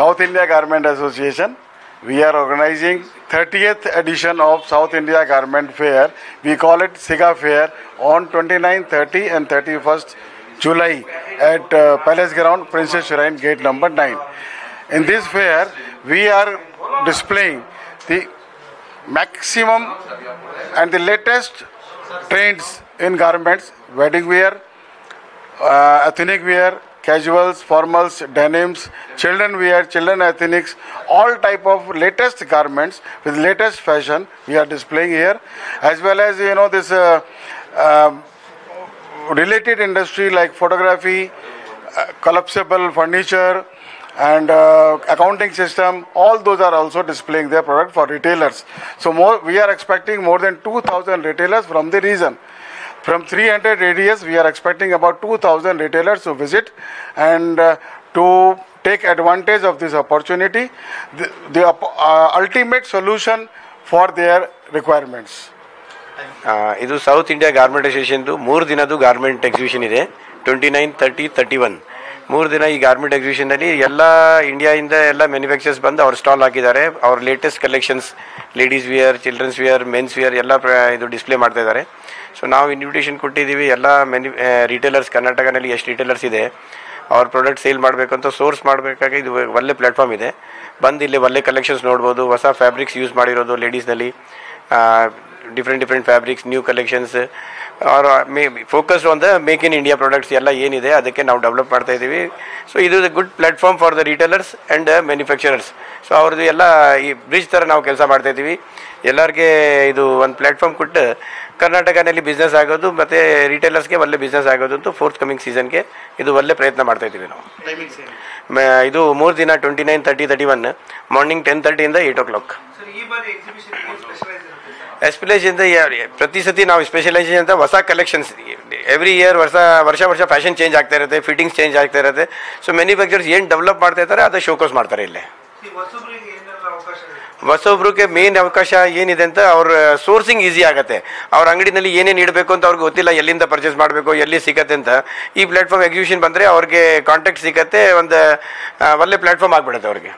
South India Garment Association, we are organizing 30th edition of South India Garment Fair. We call it SIGA Fair on 29, 30 and 31st July at Palace Ground, Princess Shrine, gate number 9. In this fair, we are displaying the maximum and the latest trends in garments, wedding wear, ethnic wear, casuals, formals, denims, children wear, children ethnics, all type of latest garments with latest fashion we are displaying here, as well as this related industry like photography, collapsible furniture and accounting system, all those are also displaying their product for retailers. So we are expecting more than 2,000 retailers from the region. From 300 radius, we are expecting about 2,000 retailers to visit and to take advantage of this opportunity, the ultimate solution for their requirements. ಇದು south India garment ಅಸೋಸಿಯೇಷನ್ದು 3 ದಿನದ್ದು garment exhibition ಇದೆ. 29, 30, 31 3 ದಿನ ಈ garment ಎಕ್ಸಿಬಿಷನಲ್ಲಿ ಎಲ್ಲ ಇಂಡಿಯಾದಿಂದ ಎಲ್ಲ manufacturers ಬಂದು ಅವ್ರು ಸ್ಟಾಲ್ ಹಾಕಿದ್ದಾರೆ. ಅವ್ರ latest collections, ladies wear, children's wear, men's wear ಎಲ್ಲ ಇದು ಡಿಸ್ಪ್ಲೇ ಮಾಡ್ತಾ ಇದ್ದಾರೆ. ಸೊ ನಾವು ಇನ್ವಿಟೇಷನ್ ಕೊಟ್ಟಿದ್ದೀವಿ ಎಲ್ಲ ರಿಟೇಲರ್ಸ್, ಕರ್ನಾಟಕನಲ್ಲಿ ಎಷ್ಟು ರಿಟೇಲರ್ಸ್ ಇದೆ ಅವ್ರ ಪ್ರಾಡಕ್ಟ್ ಸೇಲ್ ಮಾಡಬೇಕು ಅಂತ ಸೋರ್ಸ್ ಮಾಡಬೇಕಾಗಿ ಇದು ಒಳ್ಳೆ ಪ್ಲ್ಯಾಟ್ಫಾರ್ಮ್ ಇದೆ. ಬಂದು ಇಲ್ಲಿ ಒಳ್ಳೆ ಕಲೆಕ್ಷನ್ಸ್ ನೋಡ್ಬೋದು. ಹೊಸ ಫ್ಯಾಬ್ರಿಕ್ಸ್ ಯೂಸ್ ಮಾಡಿರೋದು ಲೇಡೀಸ್ನಲ್ಲಿ, ಡಿಫ್ರೆಂಟ್ ಫ್ಯಾಬ್ರಿಕ್ಸ್, ನ್ಯೂ ಕಲೆಕ್ಷನ್ಸ್, ಅವ್ರ focus on the make in India products ಎಲ್ಲ ಏನಿದೆ ಅದಕ್ಕೆ ನಾವು ಡೆವಲಪ್ ಮಾಡ್ತಾ ಇದ್ದೀವಿ. ಸೊ ಇದು good platform for the retailers and manufacturers. So ಅವ್ರದ್ದು ಎಲ್ಲ ಈ ಬ್ರಿಡ್ಜ್ ಥರ ನಾವು ಕೆಲಸ ಮಾಡ್ತಾ ಇದ್ದೀವಿ. ಎಲ್ಲರಿಗೆ ಇದು ಒಂದು ಪ್ಲ್ಯಾಟ್ಫಾರ್ಮ್ ಕೊಟ್ಟು ಕರ್ನಾಟಕದಲ್ಲಿ ಬಿಸ್ನೆಸ್ ಆಗೋದು ಮತ್ತು ರಿಟೇಲರ್ಸ್ಗೆ ಒಳ್ಳೆ ಬಿಸ್ನೆಸ್ ಆಗೋದು ಅಂತ ಫೋರ್ತ್ ಕಮಿಂಗ್ ಸೀಸನ್ಗೆ ಇದು ಒಳ್ಳೆ ಪ್ರಯತ್ನ ಮಾಡ್ತಾ ಇದ್ದೀವಿ ನಾವು. ಇದು 3 ದಿನ 29, 30, 31 ಮಾರ್ನಿಂಗ್ 10:30 ಇಂದ 8 o'clock. ಸ್ಪೆಷಲೈಸೇಷನ್ ಪ್ರತಿ ಸತಿ ನಾವು ಸ್ಪೆಷಲೈಸೇಷನ್ ಅಂತ ಹೊಸ ಕಲೆಕ್ಷನ್ಸ್ ಎವ್ರಿ ಇಯರ್ ವರ್ಷ ಫ್ಯಾಷನ್ ಚೇಂಜ್ ಆಗ್ತಾ ಇರುತ್ತೆ, ಫಿಟ್ಟಿಂಗ್ಸ್ ಚೇಂಜ್ ಆಗ್ತಾ ಇರುತ್ತೆ. ಸೊ ಮ್ಯಾನುಫ್ಯಾಕ್ಚರ್ಸ್ ಏನು ಡೆವಲಪ್ ಮಾಡ್ತಾ ಇರ್ತಾರೆ ಅದು ಶೋಕೇಸ್ ಮಾಡ್ತಾರೆ. ಇಲ್ಲೇ ಹೊಸೊಬ್ರಿಗೆ ಮೇನ್ ಅವಕಾಶ ಏನಿದೆ ಅಂತ ಅವ್ರ ಸೋರ್ಸಿಂಗ್ ಈಸಿ ಆಗುತ್ತೆ. ಅವ್ರ ಅಂಗಡಿನಲ್ಲಿ ಏನೇನು ಇಡಬೇಕು ಅಂತ ಅವ್ರಿಗೆ ಗೊತ್ತಿಲ್ಲ, ಎಲ್ಲಿಂದ ಪರ್ಚೇಸ್ ಮಾಡಬೇಕು, ಎಲ್ಲಿ ಸಿಗತ್ತೆ ಅಂತ. ಈ ಪ್ಲಾಟ್ಫಾರ್ಮ್ ಎಕ್ಸಿಬಿಷನ್ ಬಂದರೆ ಅವ್ರಿಗೆ ಕಾಂಟ್ಯಾಕ್ಟ್ ಸಿಗತ್ತೆ, ಒಂದು ಒಳ್ಳೆ ಪ್ಲಾಟ್ಫಾರ್ಮ್ ಆಗಿಬಿಡುತ್ತೆ ಅವ್ರಿಗೆ.